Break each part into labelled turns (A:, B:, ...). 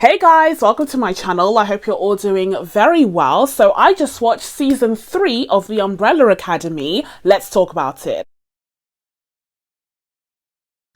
A: Hey guys, welcome to my channel. I hope you're all doing very well. So I just watched season 3 of The Umbrella Academy. Let's talk about it.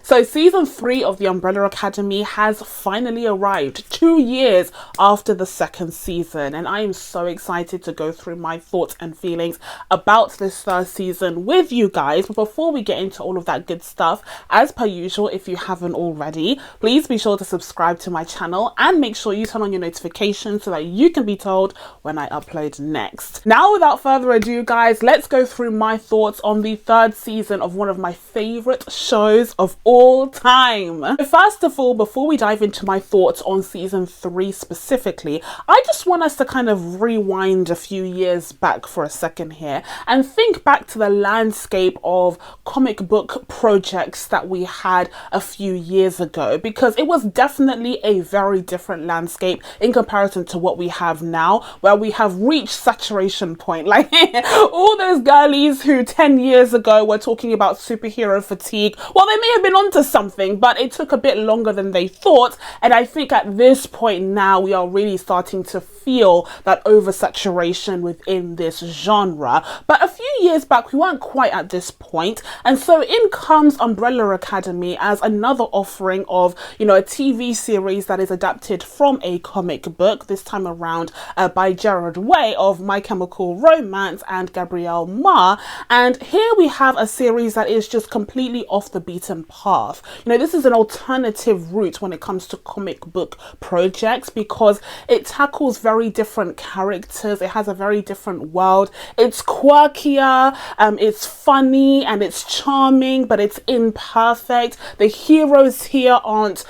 A: So season 3 of The Umbrella Academy has finally arrived 2 years after the second season, and I am so excited to go through my thoughts and feelings about this third season with you guys. But before we get into all of that good stuff, as per usual, if you haven't already, please be sure to subscribe to my channel and make sure you turn on your notifications so that you can be told when I upload next. Now, without further ado, guys, let's go through my thoughts on the third season of one of my favorite shows of all time. First of all, before we dive into my thoughts on season 3 specifically, I just want us to kind of rewind a few years back for a second here and think back to the landscape of comic book projects that we had a few years ago, because it was definitely a very different landscape in comparison to what we have now, where we have reached saturation point. Like all those girlies who 10 years ago were talking about superhero fatigue, well, they may have been onto something, but it took a bit longer than they thought. And I think at this point now we are really starting to feel that oversaturation within this genre. But a few years back we weren't quite at this point, and so in comes Umbrella Academy as another offering of, a TV series that is adapted from a comic book, this time around by Gerard Way of My Chemical Romance and Gabrielle Ma. And here we have a series that is just completely off the beaten path. This is an alternative route when it comes to comic book projects, because it tackles very different characters. It has a very different world. It's quirkier, it's funny and it's charming, but it's imperfect. The heroes here aren't,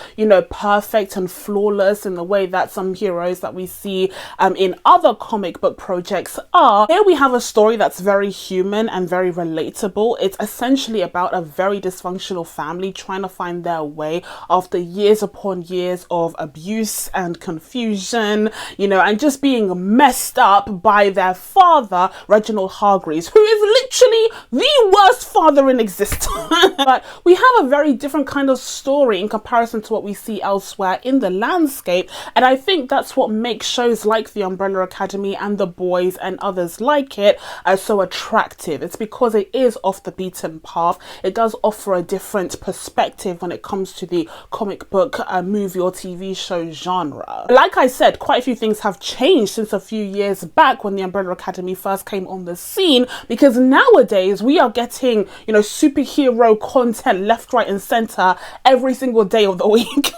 A: perfect and flawless in the way that some heroes that we see in other comic book projects are. Here we have a story that's very human and very relatable. It's essentially about a very dysfunctional family trying to find their way after years upon years of abuse and confusion, and just being messed up by their father, Reginald Hargreaves, who is literally the worst father in existence. But we have a very different kind of story in comparison to what we see elsewhere in the landscape, and I think that's what makes shows like The Umbrella Academy and The Boys and others like it so attractive. It's because it is off the beaten path. It does offer a different perspective when it comes to the comic book, movie or TV show genre. Like I said, quite a few things have changed since a few years back when The Umbrella Academy first came on the scene, because nowadays we are getting, superhero content left, right and center every single day of the week.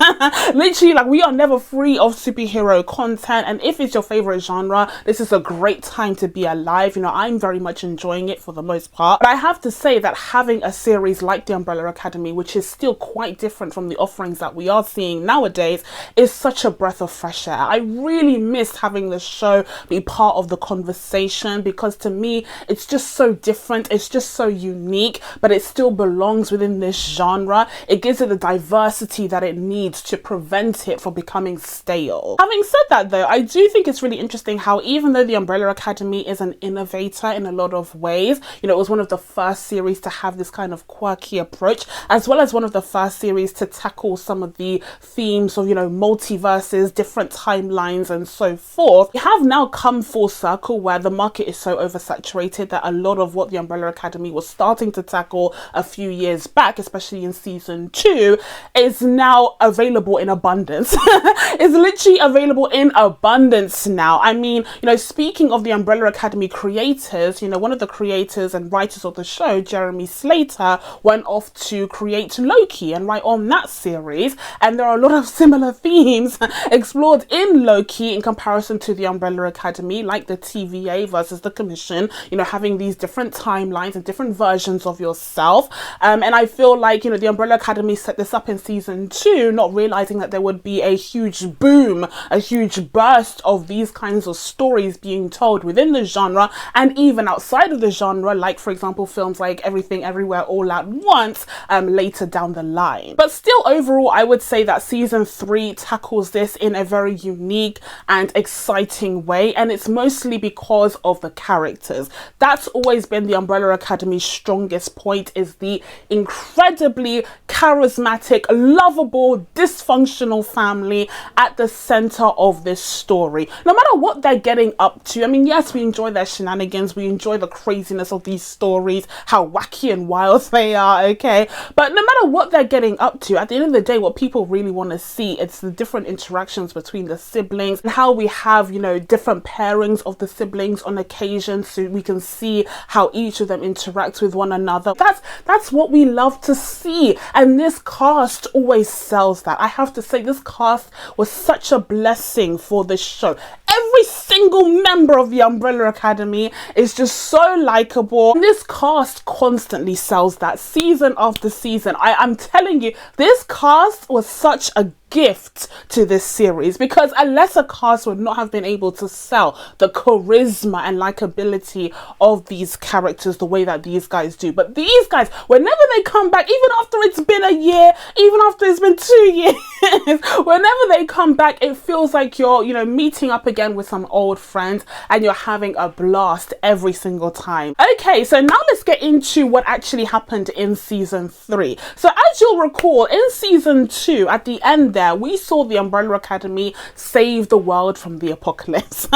A: Literally, like, we are never free of superhero content, and if it's your favorite genre, this is a great time to be alive. I'm very much enjoying it for the most part. But I have to say that having a series like The Umbrella Academy, which is still quite different from the offerings that we are seeing nowadays, is such a breath of fresh air. I really missed having the show be part of the conversation, because to me it's just so different, it's just so unique, but it still belongs within this genre. It gives it the diversity that it needs to prevent it from becoming stale. Having said that though, I do think it's really interesting how, even though The Umbrella Academy is an innovator in a lot of ways, it was one of the first series to have this kind of quirky approach, as well as one of the first series to tackle some of the themes of, multiverses, different timelines and so forth. We have now come full circle where the market is so oversaturated that a lot of what The Umbrella Academy was starting to tackle a few years back, especially in season 2, is now available in abundance. It's literally available in abundance now. I mean, speaking of The Umbrella Academy creators, one of the creators and writers of the show, Jeremy Slater, went off to create Loki and write on that series, and there are a lot of similar themes explored in Loki in comparison to The Umbrella Academy, like the TVA versus the Commission, having these different timelines and different versions of yourself. And I feel like, The Umbrella Academy set this up in season 2, not realizing that there would be a huge boom, a huge burst of these kinds of stories being told within the genre and even outside of the genre, like for example films like Everything Everywhere All at Once, later later down the line. But still, overall, I would say that season 3 tackles this in a very unique and exciting way, and it's mostly because of the characters. That's always been the Umbrella Academy's strongest point, is the incredibly charismatic, lovable, dysfunctional family at the center of this story. No matter what they're getting up to, I mean, yes, we enjoy their shenanigans, we enjoy the craziness of these stories, how wacky and wild they are, okay? But no matter what they're getting up to, at the end of the day, what people really want to see, it's the different interactions between the siblings and how we have, you know, different pairings of the siblings on occasion, so we can see how each of them interacts with one another. That's what we love to see, and this cast always sells that. I have to say, this cast was such a blessing for this show. Every single member of the Umbrella Academy is just so likable. This cast constantly sells that season after season. I'm telling you, this cast was such a gift to this series, because a lesser cast would not have been able to sell the charisma and likability of these characters the way that these guys do. But these guys, whenever they come back, even after it's been a year, even after it's been 2 years, whenever they come back, it feels like you're, you know, meeting up again with some old friends and you're having a blast every single time. Okay, so now let's get into what actually happened in season 3. So as you'll recall, in season 2, at the end there, we saw the Umbrella Academy save the world from the apocalypse.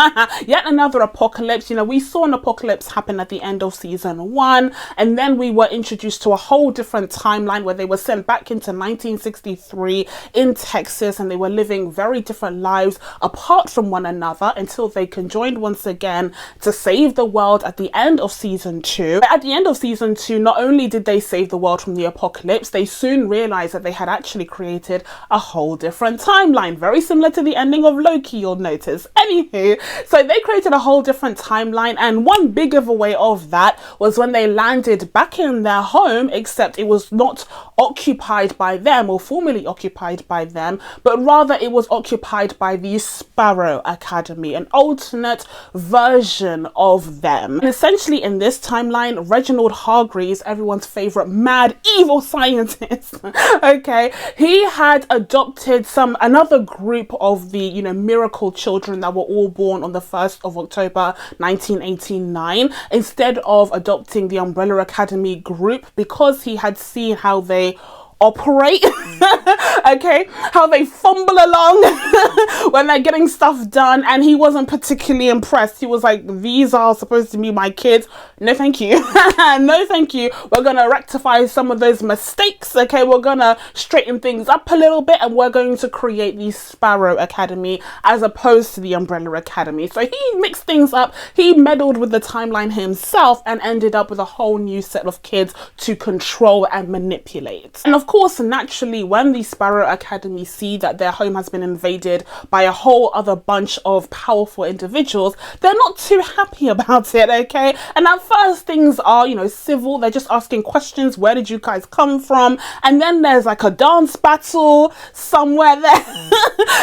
A: Yet another apocalypse. You know, we saw an apocalypse happen at the end of season 1, and then we were introduced to a whole different timeline where they were sent back into 1963 in Texas, and they were living very different lives apart from one another until they conjoined once again to save the world at the end of season 2. But at the end of season 2, not only did they save the world from the apocalypse, they soon realized that they had actually created a whole different timeline, very similar to the ending of Loki, you'll notice. Anywho, so they created a whole different timeline, and one big giveaway of that was when they landed back in their home, except it was not occupied by them or formally occupied by them, but rather it was occupied by the Sparrow Academy, an alternate version of them. And essentially in this timeline, Reginald Hargreaves, everyone's favorite mad evil scientist, okay, he had adopted another group of the, you know, miracle children that were all born on the 1st of October 1989, instead of adopting the Umbrella Academy group, because he had seen how they operate, okay, how they fumble along when they're getting stuff done, and he wasn't particularly impressed. He was like, these are supposed to be my kids, no thank you. No thank you, we're gonna rectify some of those mistakes, okay, we're gonna straighten things up a little bit, and we're going to create the Sparrow Academy as opposed to the Umbrella Academy. So he mixed things up, he meddled with the timeline himself, and ended up with a whole new set of kids to control and manipulate. And of course, naturally, when the Sparrow Academy see that their home has been invaded by a whole other bunch of powerful individuals, they're not too happy about it, okay? And at first things are, you know, civil. They're just asking questions. Where did you guys come from? And then there's like a dance battle somewhere there.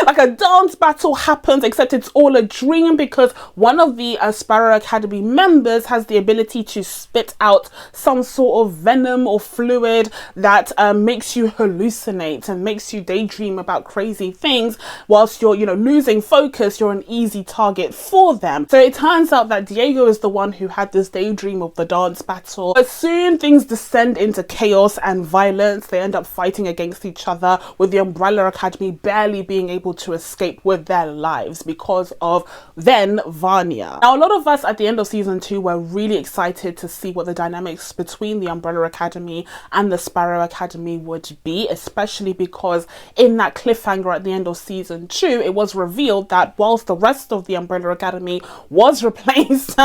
A: Like a dance battle happens, except it's all a dream, because one of the Sparrow Academy members has the ability to spit out some sort of venom or fluid that makes you hallucinate and makes you daydream about crazy things. Whilst you're, you know, losing focus, you're an easy target for them. So it turns out that Diego is the one who had this daydream of the dance battle. But soon things descend into chaos and violence. They end up fighting against each other, with the Umbrella Academy barely being able to escape with their lives because of then Vanya. Now, a lot of us at the end of season 2 were really excited to see what the dynamics between the Umbrella Academy and the Sparrow Academy would be, especially because in that cliffhanger at the end of season 2, it was revealed that whilst the rest of the Umbrella Academy was replaced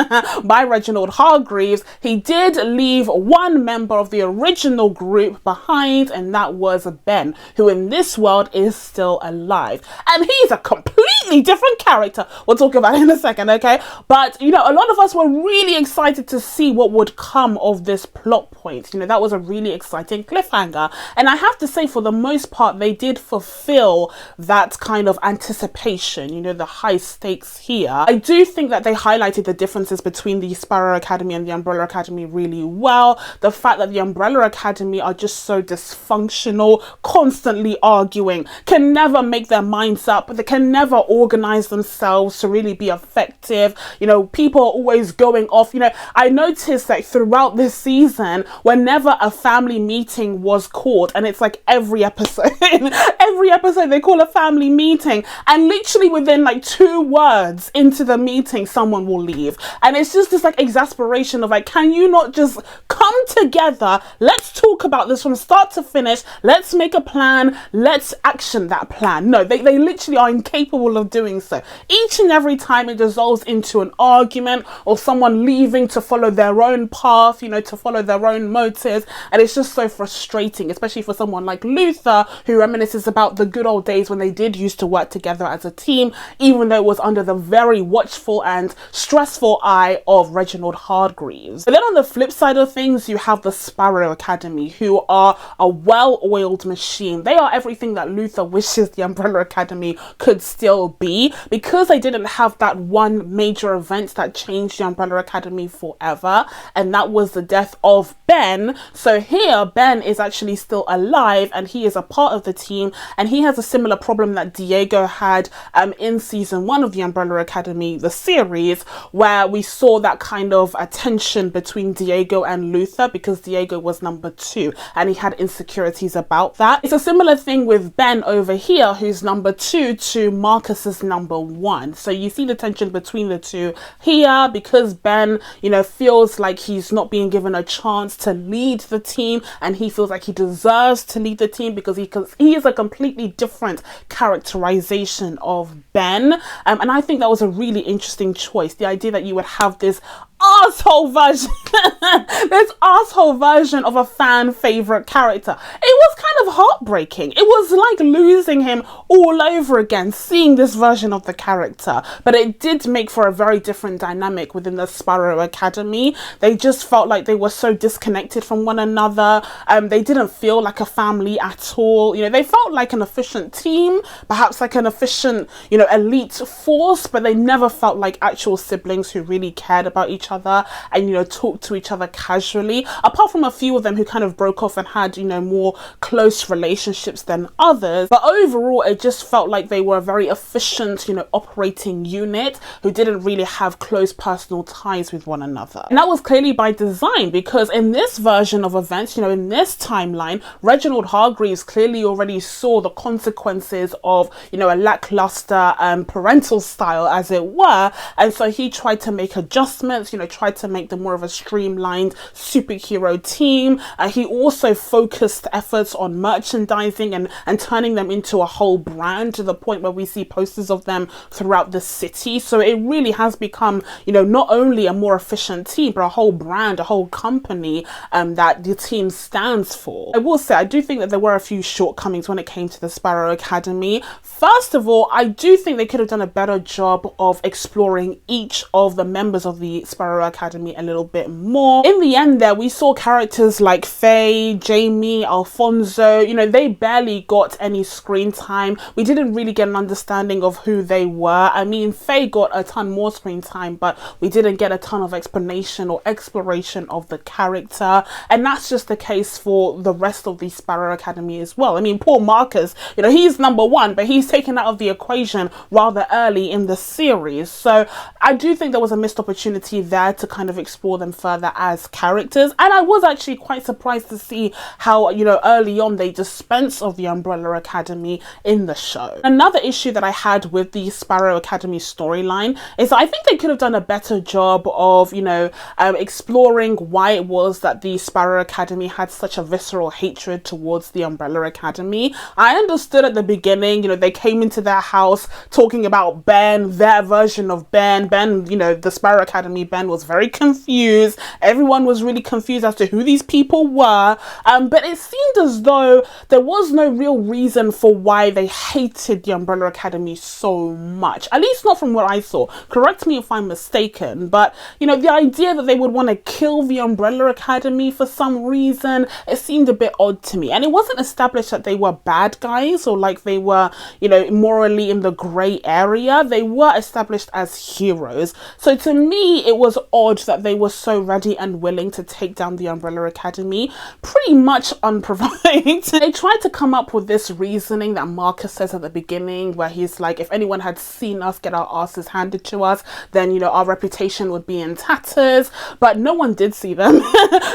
A: by Reginald Hargreaves, he did leave one member of the original group behind, and that was Ben, who in this world is still alive. And he's a complete completely different character. We'll talk about it in a second, okay? But, you know, a lot of us were really excited to see what would come of this plot point. You know, that was a really exciting cliffhanger. And I have to say, for the most part, they did fulfill that kind of anticipation, you know, the high stakes here. I do think that they highlighted the differences between the Sparrow Academy and the Umbrella Academy really well. The fact that the Umbrella Academy are just so dysfunctional, constantly arguing, can never make their minds up, they can never organize themselves to really be effective. You know, people are always going off. You know, I noticed that throughout this season, whenever a family meeting was called, and it's like every episode, every episode they call a family meeting, and literally within like 2 words into the meeting, someone will leave. And it's just this like exasperation of like, can you not just come together? Let's talk about this from start to finish. Let's make a plan. Let's action that plan. No, they literally are incapable of doing so. Each and every time it dissolves into an argument or someone leaving to follow their own path, you know, to follow their own motives. And it's just so frustrating, especially for someone like Luther, who reminisces about the good old days when they did used to work together as a team, even though it was under the very watchful and stressful eye of Reginald Hargreaves. But then on the flip side of things, you have the Sparrow Academy, who are a well-oiled machine. They are everything that Luther wishes the Umbrella Academy could still be, because they didn't have that one major event that changed the Umbrella Academy forever, and that was the death of Ben. So here, Ben is actually still alive, and he is a part of the team, and he has a similar problem that Diego had in season 1 of the Umbrella Academy, the series, where we saw that kind of tension between Diego and Luther, because Diego was number 2 and he had insecurities about that. It's a similar thing with Ben over here, who's number 2 to Marcus's number 1. So you see the tension between the two here, because Ben, you know, feels like he's not being given a chance to lead the team, and he feels like he deserves to lead the team because he is a completely different characterization of Ben. And I think that was a really interesting choice. The idea that you would have this asshole version this asshole version of a fan favorite character. It was kind of heartbreaking. It was like losing him all over again, seeing this version of the character. But it did make for a very different dynamic within the Sparrow Academy. They just felt like they were so disconnected from one another. They didn't feel like a family at all. You know, they felt like an efficient team, perhaps like an efficient, you know, elite force, but they never felt like actual siblings who really cared about each other and, you know, talked to each other casually, apart from a few of them who kind of broke off and had, you know, more close relationships than others. But overall, it just felt like they were a very efficient, you know, operating unit who didn't really have close personal ties with one another. And that was clearly by design, because in this version of events, you know, in this timeline, Reginald Hargreaves clearly already saw the consequences of, you know, a lackluster parental style, as it were, and so he tried to make adjustments, you know, tried to make them more of a streamlined superhero team. He also focused efforts on merchandising and turning them into a whole brand, to the point where we see posters of them throughout the city. So it really has become, you know, not only a more efficient team, but a whole brand, a whole company that the team stands for. I will say, I do think that there were a few shortcomings when it came to the Sparrow Academy. First of all, I do think they could have done a better job of exploring each of the members of the Sparrow Academy a little bit more. In the end there, we saw characters like Faye, Jamie, Alfonso, you know, they barely got any screen time. We didn't really get an understanding of who they were. I mean, Faye got a ton more screen time, but we didn't get a ton of explanation or exploration of the character. And that's just the case for the rest of the Sparrow Academy as well. I mean, poor Marcus, you know, he's number 1, but he's taken out of the equation rather early in the series. So I do think there was a missed opportunity there to kind of explore them further as characters. And I was actually quite surprised to see how, you know, early on they dispense of the Umbrella Academy in the show. Another issue that I had with the Sparrow Academy storyline is I think they could have done a better job of, you know, exploring why it was that the Sparrow Academy had such a visceral hatred towards the Umbrella Academy. I understood at the beginning, you know, they came into their house talking about Ben, their version of Ben, you know, the Sparrow Academy Ben beforehand was very confused. Everyone was really confused as to who these people were. But it seemed as though there was no real reason for why they hated the Umbrella Academy so much. At least not from what I saw. Correct me if I'm mistaken. But, you know, the idea that they would want to kill the Umbrella Academy for some reason, it seemed a bit odd to me. And it wasn't established that they were bad guys or like they were, you know, morally in the grey area. They were established as heroes. So to me, it was odd that they were so ready and willing to take down the Umbrella Academy pretty much unprovoked. They tried to come up with this reasoning that Marcus says at the beginning, where he's like, if anyone had seen us get our asses handed to us, then, you know, our reputation would be in tatters. But no one did see them.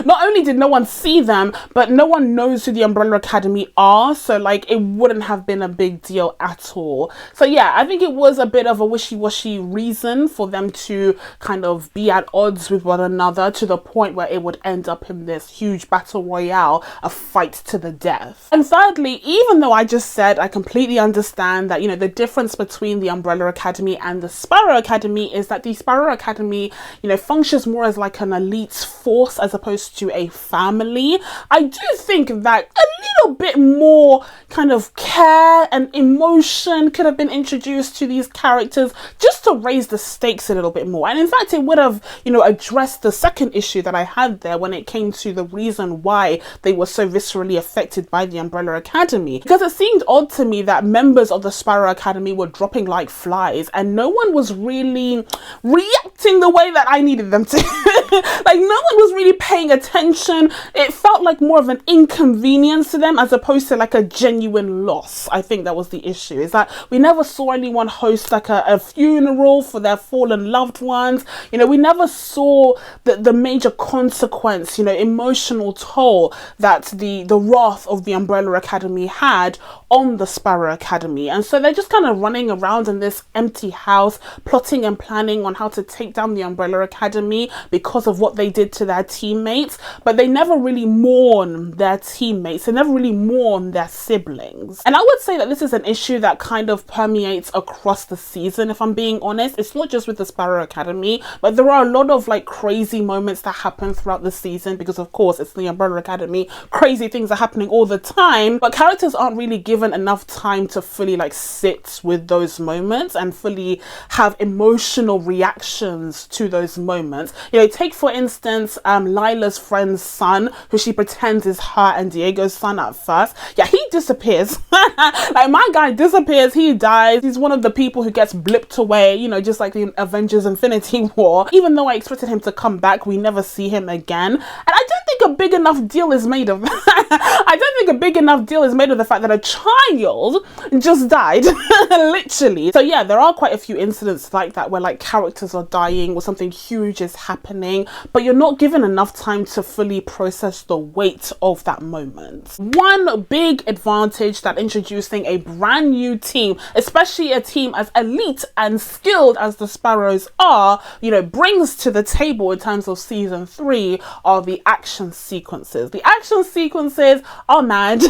A: Not only did no one see them, but no one knows who the Umbrella Academy are. So like, it wouldn't have been a big deal at all. So yeah, I think it was a bit of a wishy-washy reason for them to kind of be at odds with one another, to the point where it would end up in this huge battle royale, a fight to the death. And thirdly, even though I just said I completely understand that, you know, the difference between the Umbrella Academy and the Sparrow Academy is that the Sparrow Academy, you know, functions more as like an elite force as opposed to a family, I do think that a little bit more kind of care and emotion could have been introduced to these characters just to raise the stakes a little bit more. And in fact, it would have, you know, addressed the second issue that I had there when it came to the reason why they were so viscerally affected by the Umbrella Academy. Because it seemed odd to me that members of the Sparrow Academy were dropping like flies and no one was really reacting the way that I needed them to. Like, no one was really paying attention. It felt like more of an inconvenience to them as opposed to like a genuine loss. I think that was the issue, is that we never saw anyone host like a funeral for their fallen loved ones. You know, we never saw the major consequence, you know, emotional toll that the wrath of the Umbrella Academy had on the Sparrow Academy. And so they're just kind of running around in this empty house, plotting and planning on how to take down the Umbrella Academy because of what they did to their teammates, but they never really mourn their teammates. They never really mourn their siblings. And I would say that this is an issue that kind of permeates across the season, if I'm being honest. It's not just with the Sparrow Academy, but there are a lot of like crazy moments that happen throughout the season because of course it's the Umbrella Academy. Crazy things are happening all the time, but characters aren't really given enough time to fully like sit with those moments and fully have emotional reactions to those moments. You know, take for instance Lila's friend's son, who she pretends is her and Diego's son at first. Yeah, he disappears. Like, my guy disappears, he dies. He's one of the people who gets blipped away, you know, just like the Avengers Infinity War. Even though I expected him to come back, we never see him again. And I don't think a big enough deal is made of that. I don't think a big enough deal is made of the fact that a child just died. Literally. So yeah, there are quite a few incidents like that where like characters are dying or something huge is happening, but you're not given enough time to fully process the weight of that moment. One big advantage that introducing a brand new team, especially a team as elite and skilled as the Sparrows are, you know, brings to the table in terms of season 3 are the action sequences. The action sequences are mad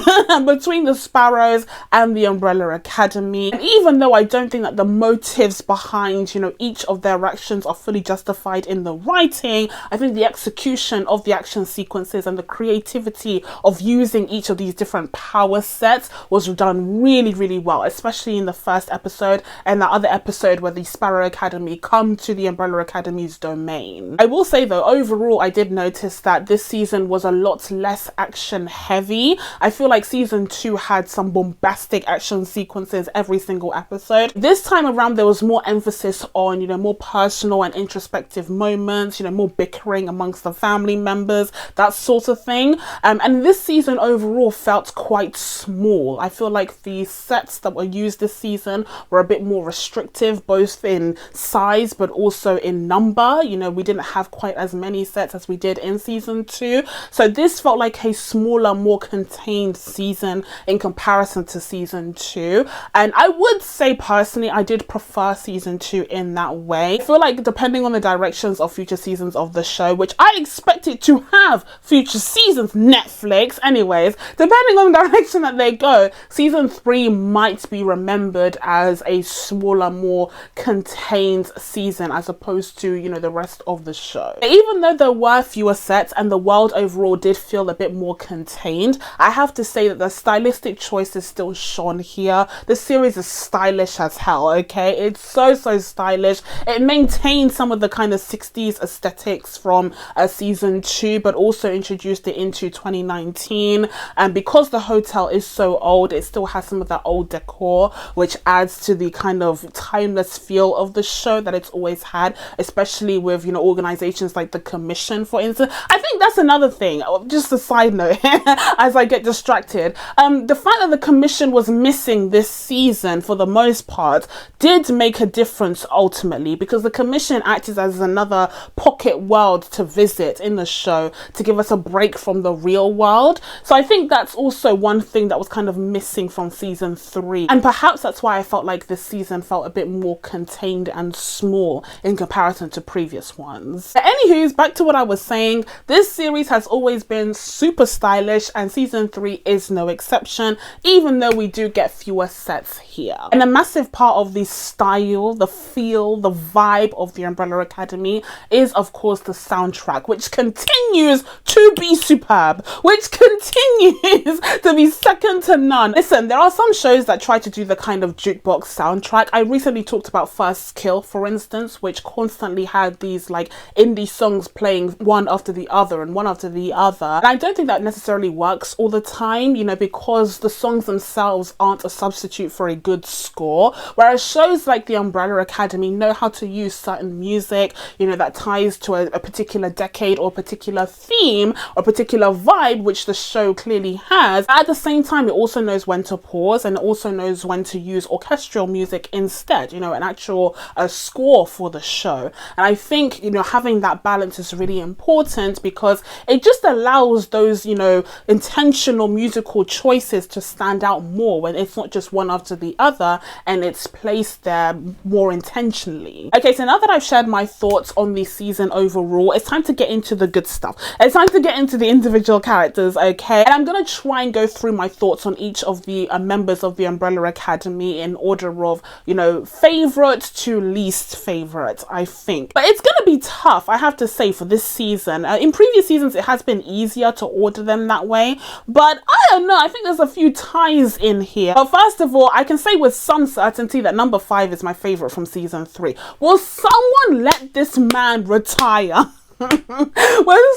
A: between the Sparrows and the Umbrella Academy. And even though I don't think that the motives behind, you know, each of their actions are fully justified in the writing, I think the execution of the action sequences and the creativity of using each of these different power sets was done really, really well, especially in the first episode and that other episode where the Sparrow Academy come to the Umbrella Academy's domain. I will say though, overall, I did notice that this season was a lot less action heavy. I feel like season 2 had some bombastic action sequences every single episode. This time around, there was more emphasis on, you know, more personal and introspective moments, you know, more bickering amongst the family members, that sort of thing. And this season overall felt quite small. I feel like the sets that were used this season were a bit more restrictive, both in size but also in number. You know, we didn't have quite as many sets as we did in season 2. So this felt like a smaller, more contained season in comparison to season 2. And I would say personally, I did prefer season 2 in that way. I feel like depending on the directions of future seasons of the show, which I expect it to have future seasons. Netflix, anyways, depending on the direction that they go, season 3 might be remembered as a smaller, more contained season as opposed to, you know, the rest of the show. Even though there were fewer sets and the world overall did feel a bit more contained, I have to say that the stylistic choices still shone here. The series is stylish as hell, okay? It's so stylish. It maintained some of the kind of 60s aesthetics from season 2, but also introduced it into 2019. And because the hotel is so old, it still has some of that old decor, which adds to the kind of timeless feel of the show that it's always had, especially with, you know, organizations like the Commission, for instance. I think that's another thing, just a side note as I get distracted. The fact that the Commission was missing this season for the most part did make a difference ultimately, because the Commission acted as another pocket world to visit in the show to give us a break from the real world. So I think that's also one thing that was kind of missing from season 3, and perhaps that's why I felt like this season felt a bit more contained and small in comparison to previous ones. But anywho's, back to what I was saying, this series has always been super stylish and season 3 is no exception, even though we do get fewer sets here. And a massive part of the style, the feel, the vibe of the Umbrella Academy is of course the soundtrack, which continues to be superb, which continues to be second to none. Listen, there are some shows that try to do the kind of jukebox soundtrack. I recently talked about First Kill, for instance, which constantly had these like indie songs playing one after the other and one after the other. And I don't think that necessarily works all the time, you know, because the songs themselves aren't a substitute for a good score. Whereas shows like the Umbrella Academy know how to use certain music, you know, that ties to a particular decade or a particular theme or a particular vibe, which the show clearly has. At the same time, it also knows when to pause, and it also knows when to use orchestral music instead, you know, an actual score for the show. And I think, you know, having that balance is really important because it just allows those, you know, intentional musical choices to stand out more when it's not just one after the other and it's placed there more intentionally. Okay, so now that I've shared my thoughts on the season overall, it's time to get into the good stuff. It's time to get into the individual characters, okay? And I'm gonna try and go through my thoughts on each of the members of the Umbrella Academy in order of, you know, favorite to least favorite, I think. But it's gonna be tough, I have to say, for this season. In previous seasons, it has been easier to order them that way, but I don't know, I think there's a few ties in here. But first of all, I can say with some certainty that number 5 is my favorite from season 3. Will someone let this man retire? Will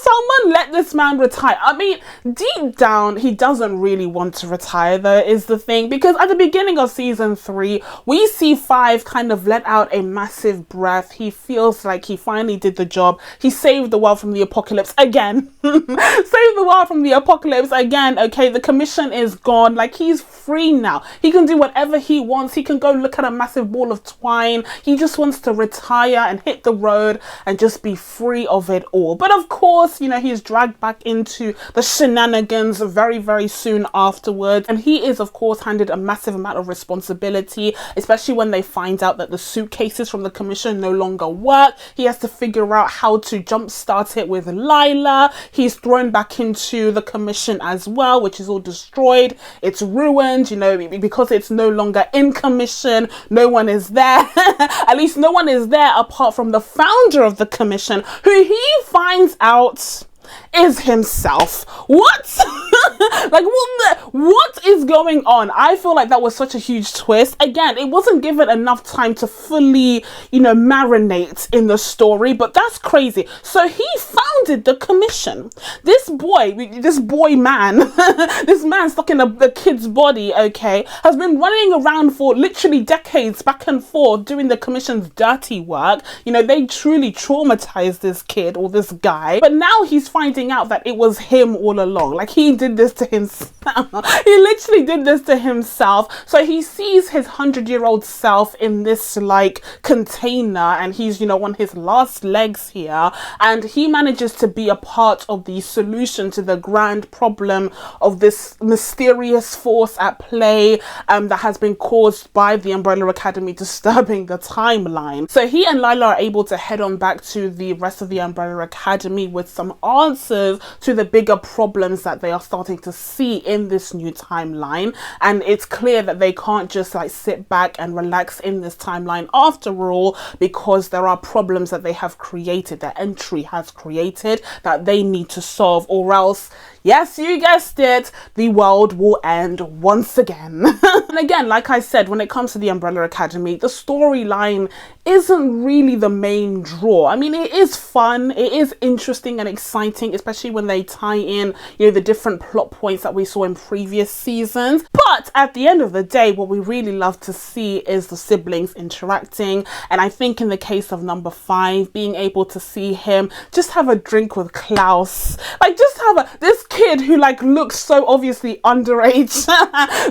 A: someone let this man retire? I mean, deep down, he doesn't really want to retire, though, is the thing. Because at the beginning of season 3, we see 5 kind of let out a massive breath. He feels like he finally did the job. He saved the world from the apocalypse again. Saved the world from the apocalypse again. Okay, the Commission is gone. Like, he's free now. He can do whatever he wants. He can go look at a massive ball of twine. He just wants to retire and hit the road and just be free of it all. But of course, you know, he's dragged back into the shenanigans very soon afterwards, and he is of course handed a massive amount of responsibility, especially when they find out that the suitcases from the Commission no longer work. He has to figure out how to jumpstart it with Lila. He's thrown back into the Commission as well, which is all destroyed. It's ruined, you know, because it's no longer in commission. No one is there. At least no one is there apart from the founder of the Commission, who he finds out is himself. What? Like, what is going on? I feel like that was such a huge twist. Again, it wasn't given enough time to fully, you know, marinate in the story, but that's crazy. So he founded the Commission. This boy man, this man stuck in a kid's body, okay, has been running around for literally decades back and forth doing the Commission's dirty work. You know, they truly traumatized this kid or this guy, but now he's finally finding out that it was him all along. Like, he did this to himself. He literally did this to himself. So he sees his 100-year-old self in this like container, and he's, you know, on his last legs here, and he manages to be a part of the solution to the grand problem of this mysterious force at play that has been caused by the Umbrella Academy disturbing the timeline. So he and Lila are able to head on back to the rest of the Umbrella Academy with some answers to the bigger problems that they are starting to see in this new timeline. And it's clear that they can't just like sit back and relax in this timeline after all, because there are problems that they have created, that Entry has created, that they need to solve, or else, yes, you guessed it, the world will end once again. And again, like I said, when it comes to the Umbrella Academy, the storyline isn't really the main draw. I mean, it is fun, it is interesting and exciting, especially when they tie in, you know, the different plot points that we saw in previous seasons. But at the end of the day, what we really love to see is the siblings interacting. And I think in the case of number 5, being able to see him just have a drink with Klaus, like just have this kid who like looks so obviously underage,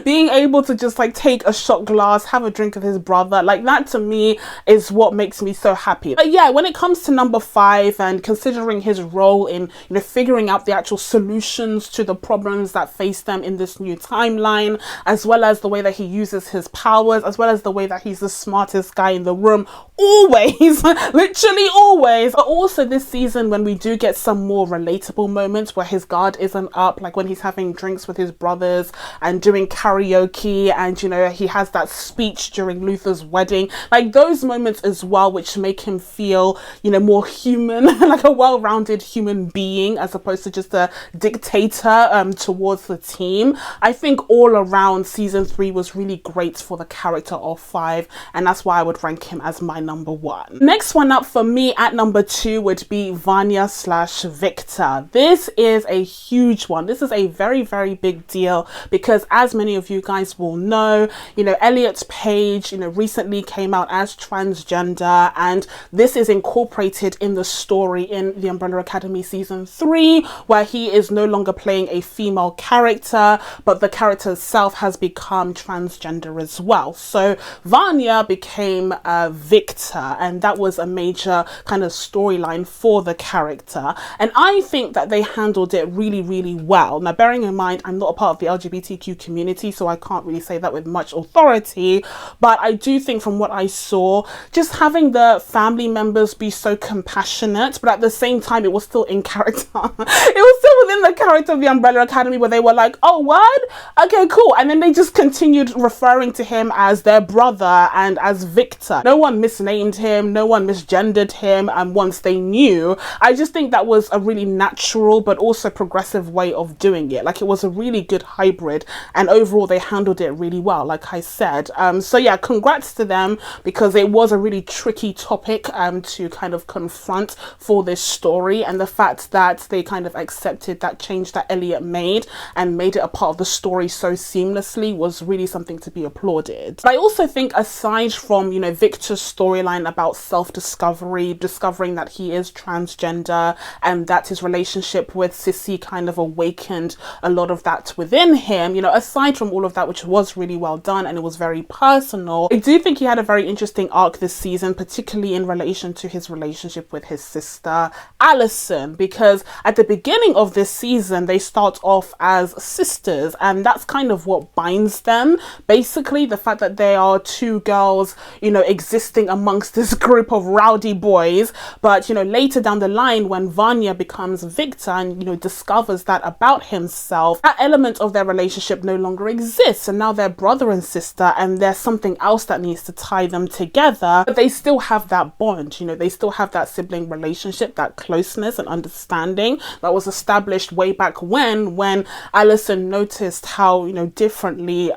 A: being able to just like take a shot glass, have a drink with his brother, like that to me is what makes me so happy. But yeah, when it comes to number 5 and considering his role in, you know, figuring out the actual solutions to the problems that face them in this new timeline, as well as the way that he uses his powers, as well as the way that he's the smartest guy in the room, always, literally always. But also this season, when we do get some more relatable moments where his guard isn't up, like when he's having drinks with his brothers and doing karaoke, and you know, he has that speech during Luther's wedding, like those moments as well, which make him feel, you know, more human, like a well-rounded human being, as opposed to just a dictator towards the team. I think all around season 3 was really great for the character of 5, and that's why I would rank him as my number 1. Next one up for me at number 2 would be Vanya/Victor. This is a huge one. This is a very, very big deal, because as many of you guys will know, you know, Elliot Page, you know, recently came out as transgender, and this is incorporated in the story in the Umbrella Academy season 3, where he is no longer playing a female character, but the character itself has become transgender as well. So Vanya became Victor, and that was a major kind of storyline for the character, and I think that they handled it really, really well. Now, bearing in mind, I'm not a part of the LGBTQ community, so I can't really say that with much authority, but I do think from what I saw, just having the family members be so compassionate, but at the same time, it was still in character. It was still within the character of the Umbrella Academy, where they were like, oh, what? Okay, cool. And then they just continued referring to him as their brother and as Victor. No one misnamed him, no one misgendered him, and once they knew, I just think that was a really natural but also progressive way of doing it. Like, it was a really good hybrid, and overall they handled it really well, like I said. So yeah, congrats to them, because it was a really tricky topic to kind of confront for this story, and the fact that they kind of accepted that change that Elliot made and made it a part of the story so seamlessly was really something to be applauded. But I also think, aside from, you know, Victor's storyline about self-discovery, discovering that he is transgender, and that his relationship with Sissy kind of awakened a lot of that within him, you know, aside from all of that, which was really well done and it was very personal, I do think he had a very interesting arc this season, particularly in relation to his relationship with his sister Allison, because at the beginning of this season they start off as sisters, and that's kind of what binds them. Basically, the fact that they are two girls, you know, existing amongst this group of rowdy boys. But, you know, later down the line, when Vanya becomes Victor and, you know, discovers that about himself, that element of their relationship no longer exists, and now they're brother and sister, and there's something else that needs to tie them together, but they still have that bond, you know, they still have that sibling relationship, that closeness and understanding that was established way back when Allison noticed how, you know, differently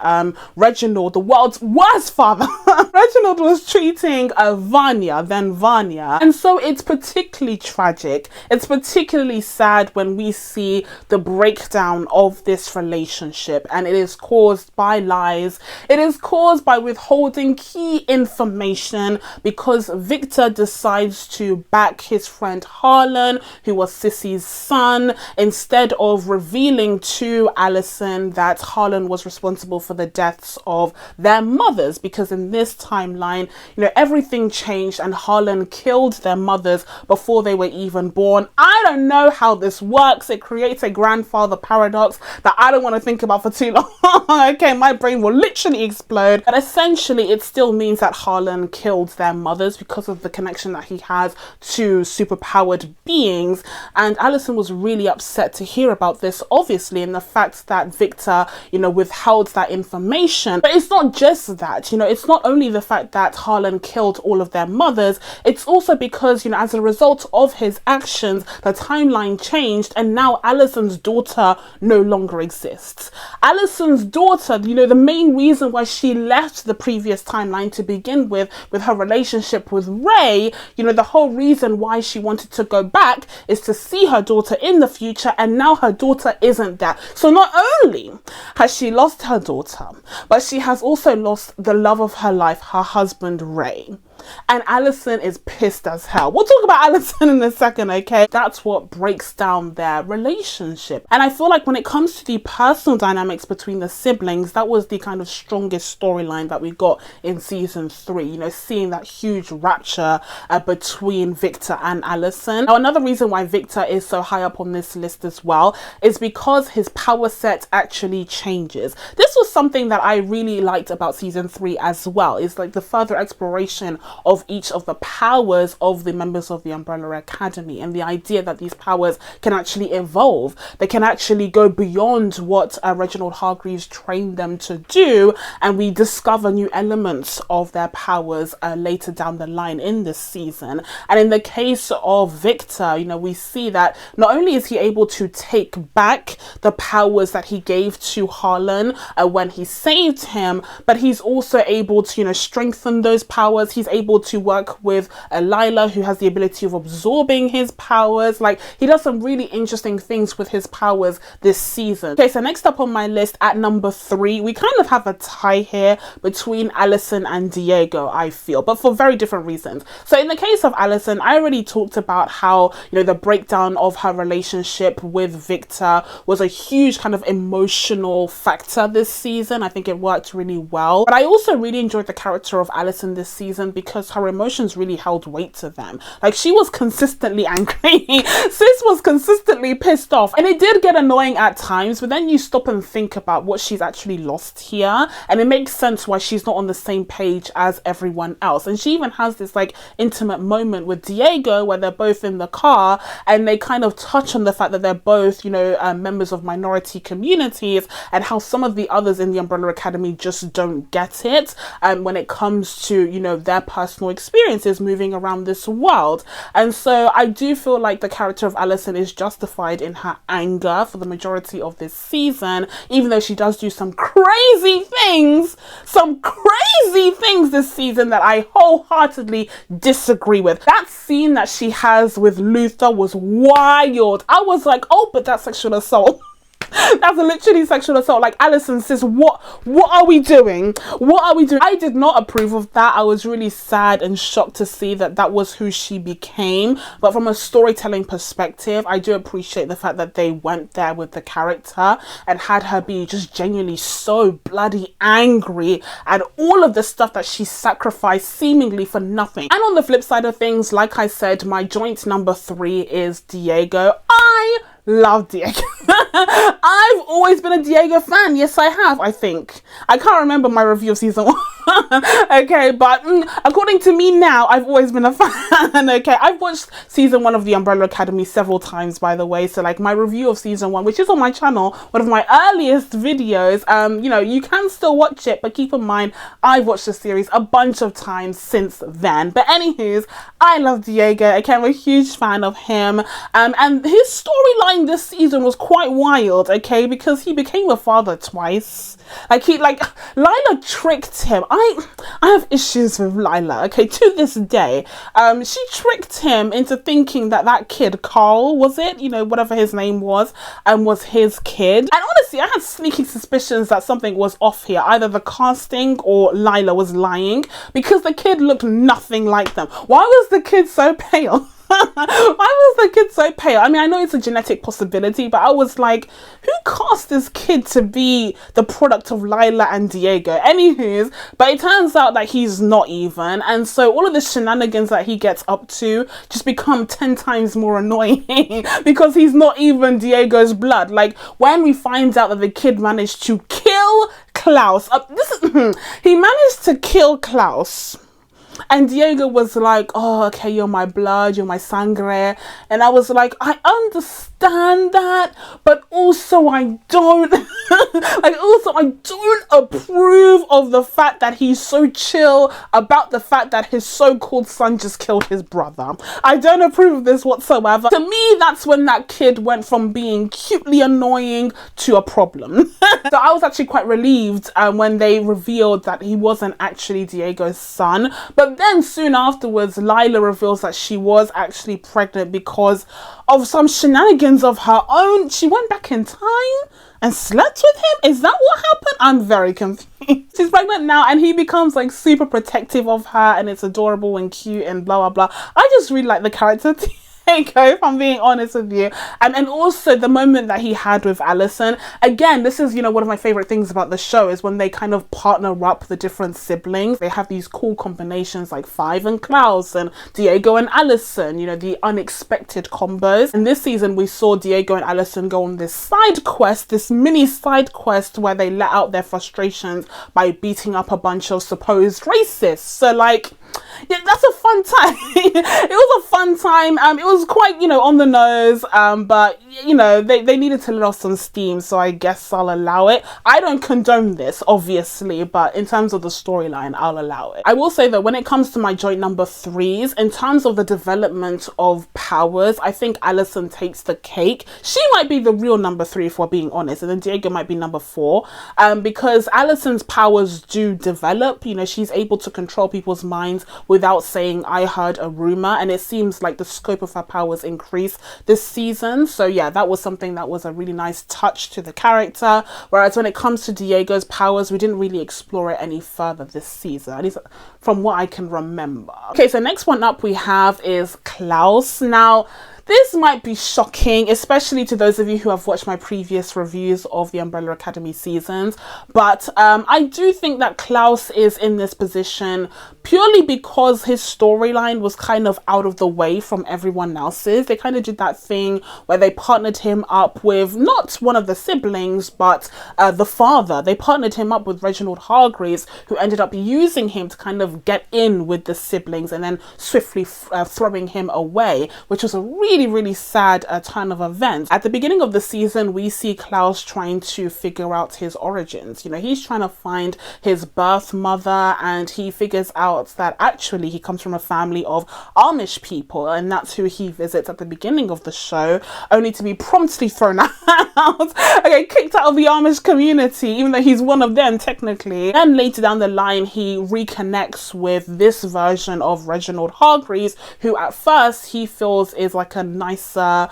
A: Reginald, the world's worst father, Reginald was treating Vanya than Vanya. And so it's particularly tragic. It's particularly sad when we see the breakdown of this relationship, and it is caused by lies. It is caused by withholding key information because Victor decides to back his friend Harlan, who was Sissy's son, instead of revealing to Allison that Harlan was responsible for the deaths of their mothers, because in this timeline, everything changed and Harlan killed their mothers before they were even born. I don't know how this works. It creates a grandfather paradox that I don't want to think about for too long. Okay, my brain will literally explode. But essentially, it still means that Harlan killed their mothers because of the connection that he has to superpowered beings. And Allison was really upset to hear about this, obviously, and the fact that Victor, withheld that information. But it's not just that, it's not only the fact that Harlan killed all of their mothers, it's also because, as a result of his actions, the timeline changed and now Allison's daughter no longer exists. Allison's daughter, the main reason why she left the previous timeline to begin with her relationship with Ray, the whole reason why she wanted to go back is to see her daughter in the future, and now her daughter isn't there. So not only has she lost her daughter, but she has also lost the love of her life, her husband Ray. And Allison is pissed as hell. We'll talk about Allison in a second, okay? That's what breaks down their relationship. And I feel like when it comes to the personal dynamics between the siblings, that was the kind of strongest storyline that we got in season 3, seeing that huge rapture between Victor and Allison. Now, another reason why Victor is so high up on this list as well is because his power set actually changes. This was something that I really liked about season 3 as well. It's like the further exploration of each of the powers of the members of the Umbrella Academy, and the idea that these powers can actually evolve. They can actually go beyond what Reginald Hargreaves trained them to do, and we discover new elements of their powers later down the line in this season. And in the case of Victor, we see that not only is he able to take back the powers that he gave to Harlan when he saved him, but he's also able to, strengthen those powers. He's able to work with Lila, who has the ability of absorbing his powers. Like, he does some really interesting things with his powers this season. Okay, so next up on my list at number 3, we kind of have a tie here between Allison and Diego, I feel, but for very different reasons. So in the case of Allison, I already talked about how, the breakdown of her relationship with Victor was a huge kind of emotional factor this season. I think it worked really well. But I also really enjoyed the character of Allison this season because her emotions really held weight to them. Like, she was consistently angry. Sis was consistently pissed off. And it did get annoying at times, but then you stop and think about what she's actually lost here. And it makes sense why she's not on the same page as everyone else. And she even has this like intimate moment with Diego where they're both in the car and they kind of touch on the fact that they're both, members of minority communities, and how some of the others in the Umbrella Academy just don't get it when it comes to, their personal experiences moving around this world. And so I do feel like the character of Allison is justified in her anger for the majority of this season, even though she does do some crazy things this season that I wholeheartedly disagree with. That scene that she has with Luther was wild. I was like, oh, but that's sexual assault. That's literally sexual assault. Like, Allison says, what are we doing? What are we doing? I did not approve of that. I was really sad and shocked to see that that was who she became. But from a storytelling perspective, I do appreciate the fact that they went there with the character and had her be just genuinely so bloody angry at all of the stuff that she sacrificed seemingly for nothing. And on the flip side of things, like I said, my joint number 3 is Diego. I love Diego. I've always been a Diego fan. Yes, I have, I think. I can't remember my review of season 1. Okay, but according to me now, I've always been a fan. Okay, I've watched season 1 of the Umbrella Academy several times, by the way. So like my review of season 1, which is on my channel, one of my earliest videos, you can still watch it, but keep in mind, I've watched the series a bunch of times since then. But anywho's, I love Diego. Okay, I'm a huge fan of him. And his storyline this season was quite wild, okay, because he became a father twice. Lila tricked him. I have issues with Lila, okay, to this day. She tricked him into thinking that that kid, Carl, was it? You know, whatever his name was his kid. And honestly, I had sneaky suspicions that something was off here. Either the casting or Lila was lying, because the kid looked nothing like them. Why was the kid so pale? Why was the kid so pale? I mean, I know it's a genetic possibility, but I was like, who cast this kid to be the product of Lila and Diego? Anywho's, but it turns out that he's not even, and so all of the shenanigans that he gets up to just become 10 times more annoying because he's not even Diego's blood. Like, when we find out that the kid managed to kill Klaus, he managed to kill Klaus. And Diego was like, oh, okay, you're my blood, you're my sangre. And I was like, I understand that, but also I don't, I don't approve of the fact that he's so chill about the fact that his so-called son just killed his brother. I don't approve of this whatsoever. To me, that's when that kid went from being cutely annoying to a problem. So I was actually quite relieved when they revealed that he wasn't actually Diego's son. But then soon afterwards, Lila reveals that she was actually pregnant because of some shenanigans of her own. She went back in time and slept with him? Is that what happened? I'm very confused. She's pregnant now and he becomes like super protective of her and it's adorable and cute and blah, blah, blah. I just really like the character if I'm being honest with you. And also the moment that he had with Allison. Again, this is, you know, one of my favorite things about the show is when they kind of partner up the different siblings. They have these cool combinations like Five and Klaus and Diego and Allison, you know, the unexpected combos. And this season we saw Diego and Allison go on this side quest, this mini side quest where they let out their frustrations by beating up a bunch of supposed racists. So like, yeah, that's a fun time. It was a fun time. It was quite, you know, on the nose, but you know, they needed to let off some steam, so I guess I'll allow it. I don't condone this, obviously, but in terms of the storyline, I'll allow it. I will say that when it comes to my joint number 3s, in terms of the development of powers, I think Allison takes the cake. She might be the real number 3 if we're being honest, and then Diego might be number 4, because Allison's powers do develop. You know, she's able to control people's minds without saying I heard a rumor, and it seems like the scope of her powers increased this season. So yeah, that was something that was a really nice touch to the character, whereas when it comes to Diego's powers, we didn't really explore it any further this season, at least from what I can remember. Okay, so next one up we have is Klaus. Now this might be shocking, especially to those of you who have watched my previous reviews of the Umbrella Academy seasons, but I do think that Klaus is in this position purely because his storyline was kind of out of the way from everyone else's. They kind of did that thing where they partnered him up with not one of the siblings, but the father. They partnered him up with Reginald Hargreaves, who ended up using him to kind of get in with the siblings and then swiftly throwing him away, which was a really sad turn of events. At the beginning of the season, we see Klaus trying to figure out his origins. You know, he's trying to find his birth mother, and he figures out that actually he comes from a family of Amish people, and that's who he visits at the beginning of the show, only to be promptly thrown out. Okay, kicked out of the Amish community, even though he's one of them technically. Then later down the line, he reconnects with this version of Reginald Hargreaves, who at first he feels is like a nicer,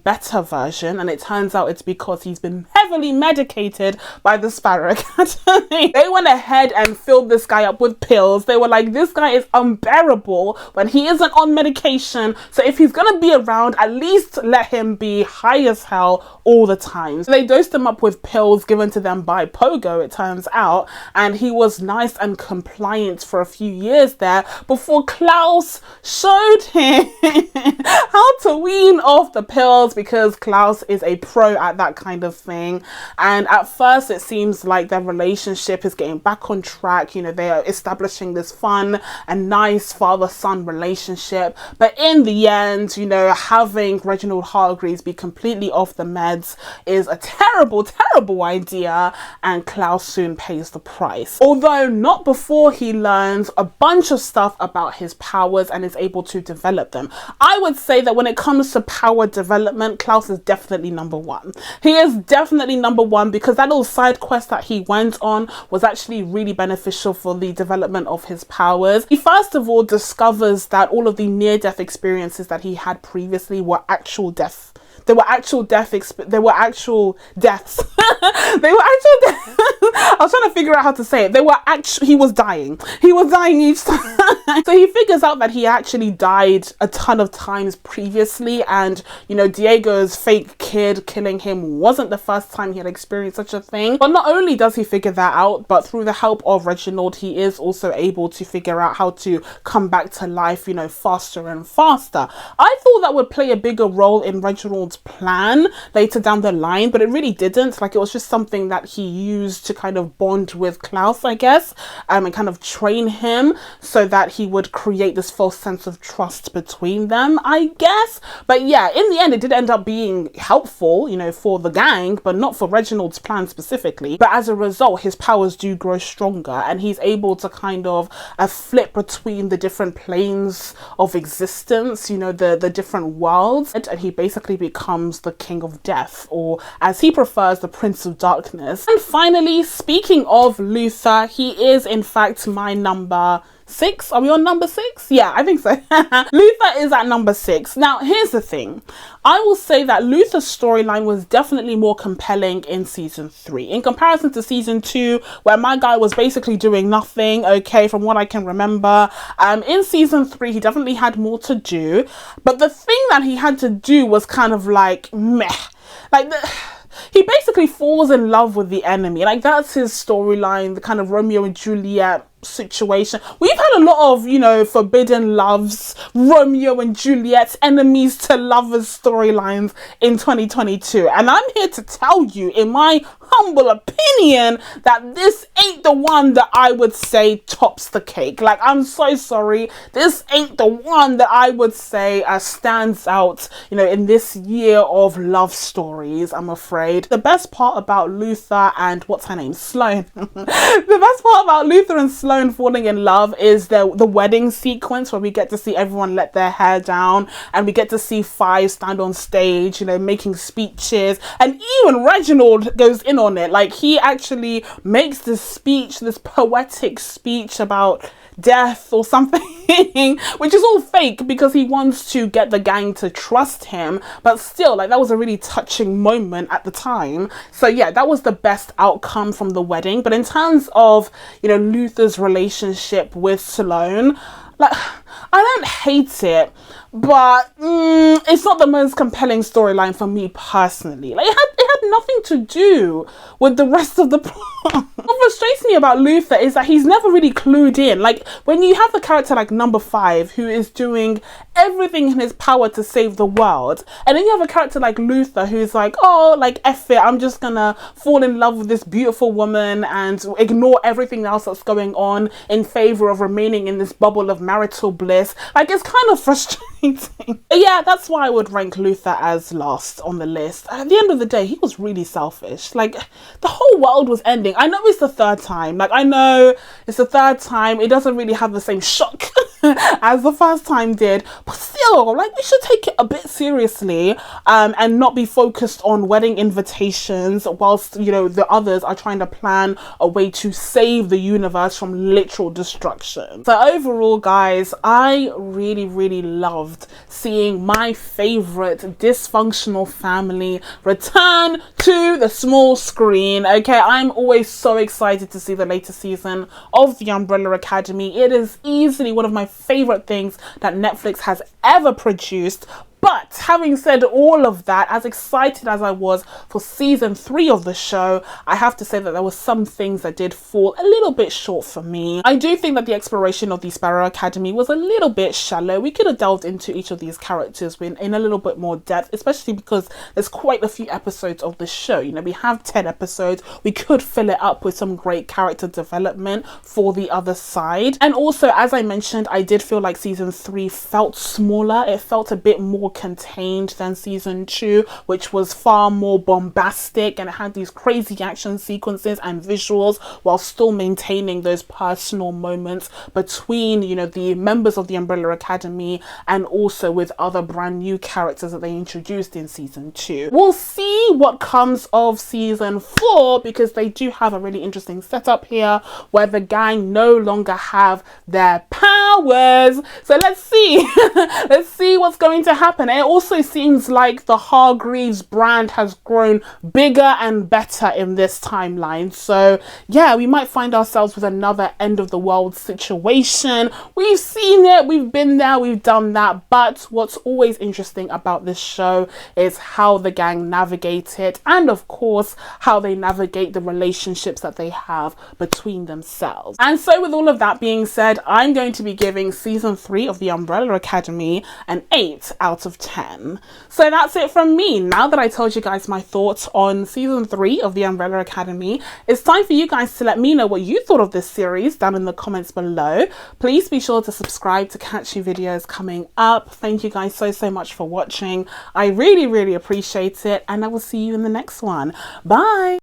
A: better version, and it turns out it's because he's been heavily medicated by the Sparrow Academy. They went ahead and filled this guy up with pills. They were like, this guy is unbearable when he isn't on medication, so if he's gonna be around, at least let him be high as hell all the time. So they dosed him up with pills given to them by Pogo, it turns out, and he was nice and compliant for a few years there before Klaus showed him how to wean off the pills, because Klaus is a pro at that kind of thing. everything. And at first it seems like their relationship is getting back on track. You know, they are establishing this fun and nice father-son relationship. But in the end, you know, having Reginald Hargreaves be completely off the meds is a terrible, terrible idea, and Klaus soon pays the price. Although not before he learns a bunch of stuff about his powers and is able to develop them. I would say that when it comes to power development, Klaus is definitely number one. He is definitely number one because that little side quest that he went on was actually really beneficial for the development of his powers. He first of all discovers that all of the near-death experiences that he had previously were actual deaths. They were actual deaths. They were actual deaths. I was trying to figure out how to say it. He was dying. He was dying each time. So he figures out that he actually died a ton of times previously, and you know, Diego's fake kid killing him wasn't the first time he had experienced such a thing. But not only does he figure that out, but through the help of Reginald, he is also able to figure out how to come back to life, you know, faster and faster. I thought that would play a bigger role in Reginald's plan later down the line, but it really didn't. Like, it was just something that he used to kind of bond with Klaus, I guess, and kind of train him so that he would create this false sense of trust between them, I guess. But yeah, in the end, it did end up being helpful, you know, for the gang, but not for Reginald's plan specifically. But as a result, his powers do grow stronger, and he's able to kind of flip between the different planes of existence, you know, the different worlds, and he basically becomes the King of Death, or as he prefers, the Prince of Darkness. And finally, speaking of Luther, he is in fact my number 6. Are we on number 6? Yeah, I think so. Luther is at number 6. Now, here's the thing. I will say that Luther's storyline was definitely more compelling in season 3 in comparison to season 2, where my guy was basically doing nothing, okay, from what I can remember. In season 3, he definitely had more to do, but the thing that he had to do was kind of like meh. Like, he basically falls in love with the enemy. Like, that's his storyline, the kind of Romeo and Juliet situation. We've had a lot of, you know, forbidden loves, Romeo and Juliet, enemies to lovers storylines in 2022. And I'm here to tell you, in my humble opinion, that this ain't the one that I would say tops the cake. Like, I'm so sorry. This ain't the one that I would say stands out, you know, in this year of love stories, I'm afraid. The best part about Luther and, what's her name? Sloane. The best part about Luther and Sloane falling in love is the wedding sequence, where we get to see everyone let their hair down, and we get to see Five stand on stage, you know, making speeches, and even Reginald goes in on it. Like, he actually makes this speech, this poetic speech about death or something, which is all fake because he wants to get the gang to trust him, but still, like, that was a really touching moment at the time. So yeah, that was the best outcome from the wedding. But in terms of, you know, Luther's relationship with Sloane, like, I don't hate it, but it's not the most compelling storyline for me personally. Like, it had nothing to do with the rest of the plot. What frustrates me about Luther is that he's never really clued in. Like, when you have a character like number 5 who is doing everything in his power to save the world, and then you have a character like Luther who's like, oh, like, F it, I'm just gonna fall in love with this beautiful woman and ignore everything else that's going on in favor of remaining in this bubble of marital bliss. Like, it's kind of frustrating. But yeah, that's why I would rank Luther as last on the list. At the end of the day, he was really selfish. Like, the whole world was ending. I know it's the 3rd time. Like, I know it's the 3rd time. It doesn't really have the same shock as the 1st time did. But still, like, we should take it a bit seriously and not be focused on wedding invitations whilst, you know, the others are trying to plan a way to save the universe from literal destruction. So overall, guys, I really, really loved seeing my favorite dysfunctional family return to the small screen. Okay, I'm always so excited to see the latest season of The Umbrella Academy. It is easily one of my favorite things that Netflix has ever produced. But having said all of that, as excited as I was for season 3 of the show, I have to say that there were some things that did fall a little bit short for me. I do think that the exploration of the Sparrow Academy was a little bit shallow. We could have delved into each of these characters in a little bit more depth, especially because there's quite a few episodes of the show. You know, we have 10 episodes. We could fill it up with some great character development for the other side. And also, as I mentioned, I did feel like season 3 felt smaller. It felt a bit more contained than season 2, which was far more bombastic, and it had these crazy action sequences and visuals while still maintaining those personal moments between, you know, the members of the Umbrella Academy and also with other brand new characters that they introduced in season 2. We'll see what comes of season 4, because they do have a really interesting setup here where the gang no longer have their powers. So let's see. Let's see what's going to happen. It also seems like the Hargreaves brand has grown bigger and better in this timeline. So yeah, we might find ourselves with another end of the world situation. We've seen it, we've been there, we've done that. But what's always interesting about this show is how the gang navigate it, and of course how they navigate the relationships that they have between themselves. And so with all of that being said, I'm going to be giving season 3 of the Umbrella Academy an 8 out of 10. So that's it from me. Now that I told you guys my thoughts on season 3 of the Umbrella Academy, it's time for you guys to let me know what you thought of this series down in the comments below. Please be sure to subscribe to catch new videos coming up. Thank you guys so much for watching. I really appreciate it, and I will see you in the next one. Bye.